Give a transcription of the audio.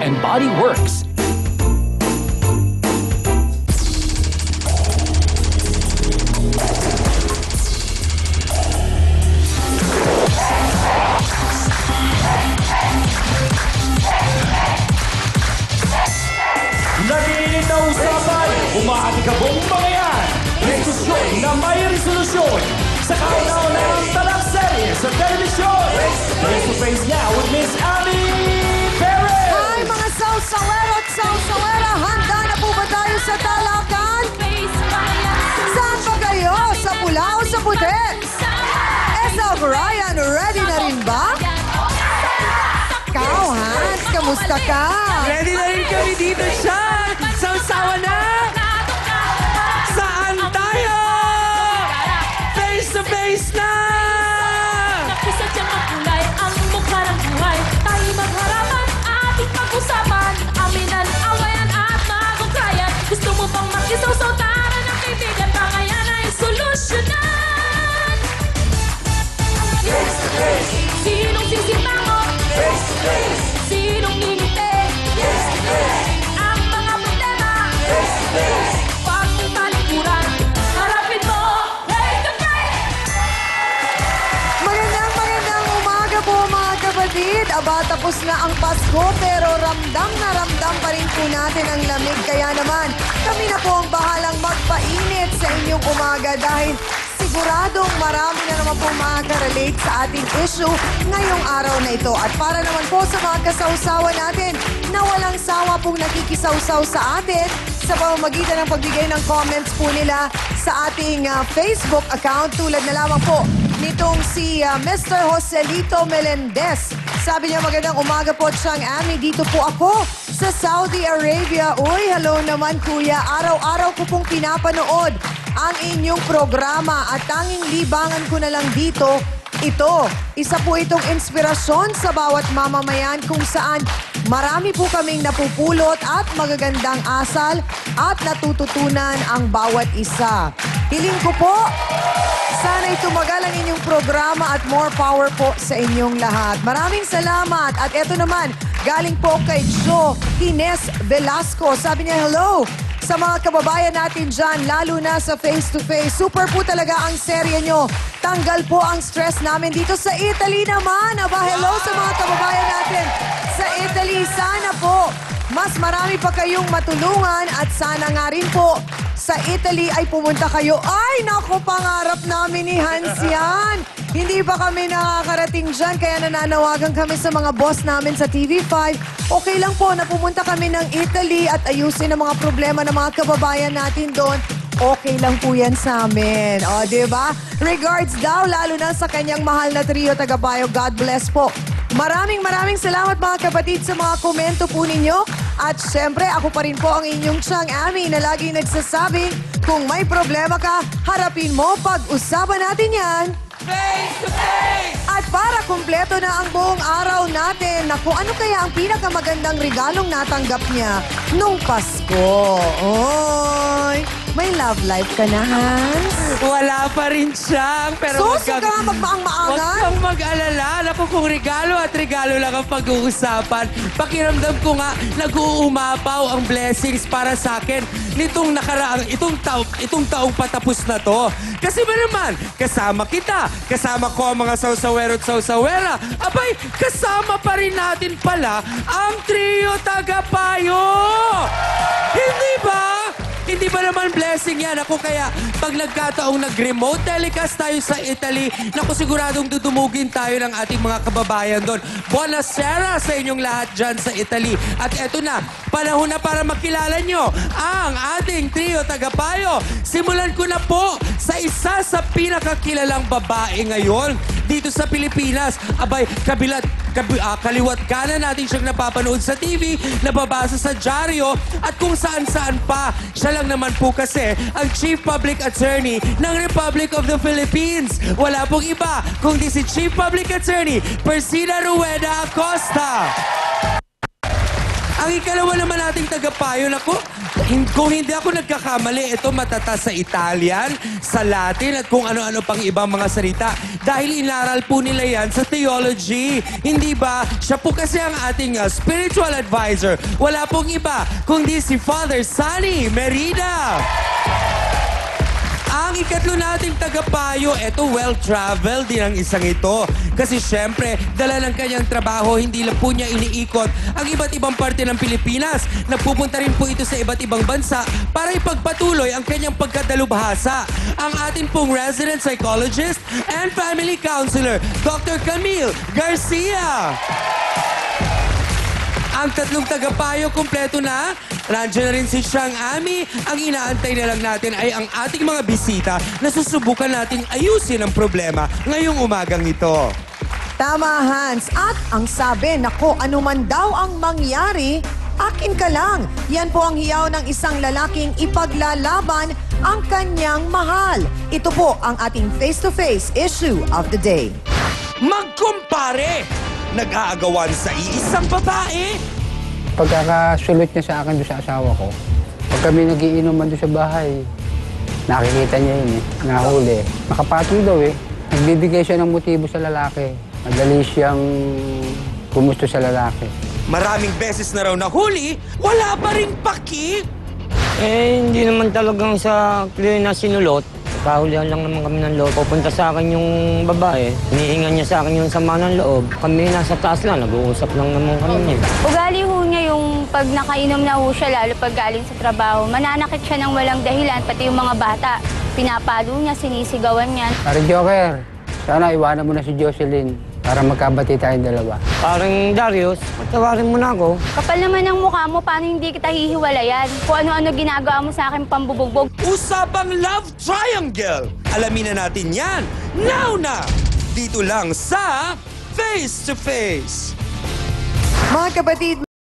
and Body Works. Nagiinit na usapan, umaatikabong mga yan. Diskusyon na may resolusyon. Sa kauna-unahang talakserye sa telebisyon. Face to face now with Miss Abby Perez. Hi mga sawsawero at sawsawera! Handa na po ba tayo sa talakan? Saan pa kayo? Sa pula o sa puti? Esa Brian, ready na rin ba? Ikaw, Hans, kamusta ka? Ready na rin kami dito, Sean! Sausawa na! Saan tayo? Face to face na! Sadyang makulay ang mukha ng buhay. Tayo magharapan, ating pag-usapan. Aminan, awayan at maghukayan. Gusto mo bang makisaw-saw? Tara ng kaibigan, pangayan ay solusyonan. Face to face. Sinong sisimango? Face to face. Sinong ngingiti? Face to face. Ang mga problema? Face to face. Huwag mong talikuran. Harapin mo, face to face! Magandang umaga po mga kapatid. Aba, tapos na ang Pasko pero ramdam na ramdam pa rin po natin ang lamig. Kaya naman, kami na po ang bahalang magpainit sa inyong umaga dahil siguradong marami na naman po makaka-relate sa ating issue ngayong araw na ito. At para naman po sa mga kasawsawa natin na walang sawa pong nakikisawsaw sa atin sa pamamagitan ng pagbigay ng comments po nila sa ating Facebook account tulad na lamang po nitong si Mr. Joselito Melendez. Sabi niya, magandang umaga po, Chang Ami. Dito po ako sa Saudi Arabia. Uy, hello naman kuya. Araw-araw ko pong pinapanood ang inyong programa at tanging libangan ko na lang dito. Ito, isa po itong inspirasyon sa bawat mamamayan kung saan marami po kaming napupulot at magagandang asal at natututunan ang bawat isa. Hiling ko po, sana'y tumagal ang inyong programa at more power po sa inyong lahat. Maraming salamat. At eto naman, galing po kay Joe Ines Velasco. Sabi niya, hello sa mga kababayan natin dyan, lalo na sa face-to-face. Super po talaga ang serye nyo. Tanggal po ang stress namin dito sa Italy naman. Aba, hello sa mga kababayan natin sa Italy. Sana po mas marami pa kayong matulungan at sana nga rin po sa Italy ay pumunta kayo. Ay, naku, pangarap namin ni Hans yan. Hindi pa kami nakakarating dyan, kaya nananawagan kami sa mga boss namin sa TV5. Okay lang po na pumunta kami ng Italy at ayusin ang mga problema ng mga kababayan natin doon. Okay lang po yan sa amin. O, diba? Regards daw, lalo na sa kanyang mahal na trio tagabayo. God bless po. Maraming salamat mga kapatid sa mga komento po ninyo. At syempre, ako pa rin po ang inyong Chang Ami na laging nagsasabing, kung may problema ka, harapin mo, pag-usapan natin yan. Face to face! At para kumpleto na ang buong araw natin, naku, ano kaya ang pinakamagandang regalong natanggap niya nung Pasko? Oy, may love life ka na, Hans? Wala pa rin siyang, pero Suso ka, Huwag magmaang-maangan? kang mag-alala. Alam kung regalo at regalo lang ang pag-uusapan. Pakiramdam ko nga, nag-uumapaw ang blessings para sa akin nitong nakaraang, itong taong patapos na to. Kasi ba naman, kasama kita, kasama ko ang mga sawsawero at sawsawera. Abay, kasama pa rin natin pala ang trio tagapayo. Hindi ba? Hindi ba naman blessing yan? Ako kaya pag nagkataong nag-remote telecast tayo sa Italy, naku siguradong dudumugin tayo ng ating mga kababayan doon. Buonasera sa inyong lahat dyan sa Italy. At eto na, panahon na para makilala nyo ang ating trio tagapayo. Simulan ko na po sa isa sa pinakakilalang babae ngayon dito sa Pilipinas. Abay, kaliwat kanan natin siyang napapanood sa TV, nababasa sa dyaryo, at kung saan-saan pa. Siya lang naman po kasi ang Chief Public Attorney ng Republic of the Philippines. Wala pong iba kundi si Chief Public Attorney Persida Rueda Acosta. Ang ikalawa naman nating tagapayo, naku, kung hindi ako nagkakamali, ito matata sa Italian, sa Latin, at kung ano-ano pang ibang mga salita. Dahil inaral po nila yan sa theology. Hindi ba? Siya po kasi ang ating spiritual advisor. Wala pong iba, kundi si Father Sunny Merida. Ang ikatlo nating tagapayo, eto well-traveled din ang isang ito. Kasi syempre, dala ng kanyang trabaho, hindi lang po niya iniikot ang iba't ibang parte ng Pilipinas. Nagpupunta rin po ito sa iba't ibang bansa para ipagpatuloy ang kanyang pagkadalubhasa. Ang atin pong resident psychologist and family counselor, Dr. Camille Garcia. Ang tatlong tagapayo, kumpleto na. Nandiyan na rin si Siang Ami. Ang inaantay na lang natin ay ang ating mga bisita na susubukan nating ayusin ang problema ngayong umagang ito. Tama, Hans. At ang sabi, nako, anuman daw ang mangyari, akin ka lang. Yan po ang hiyaw ng isang lalaking ipaglalaban ang kanyang mahal. Ito po ang ating face-to-face issue of the day. Magkumpare! Nag-aagawan sa iisang babae? Pagkakasulot niya sa akin doon sa asawa ko, pag kami nagiinuman doon sa bahay, nakikita niya yun eh, nahuli. Nakapatong daw eh. Nagbibigay siya ng motibo sa lalaki. Madali siyang gumusto sa lalaki. Maraming beses na raw nahuli, wala pa ring paki. Hindi naman talagang sa clear na sinulot. Kahulihan lang naman kami ng loob. Pupunta sa akin yung babae. Hinihingan niya sa akin yung sama ng loob. Kami nasa taas lang, nag-uusap lang naman kami. Ugali ho niya yung pag nakainom na ho siya, lalo pag galing sa trabaho. Mananakit siya ng walang dahilan, pati yung mga bata. Pinapalo niya, sinisigawan niya. Pare Joker, sana iwanan mo na si Jocelyn para magkabati tayong dalawa. Parang Darius, patawarin mo na ako. Kapal naman ang mukha mo, paano hindi kita hihiwalayan? Kung ano-ano ginagawa mo sa akin pambubugbog. Usapang love triangle. Alamin na natin yan. Now na! Dito lang sa Face to Face. Mga kapatid,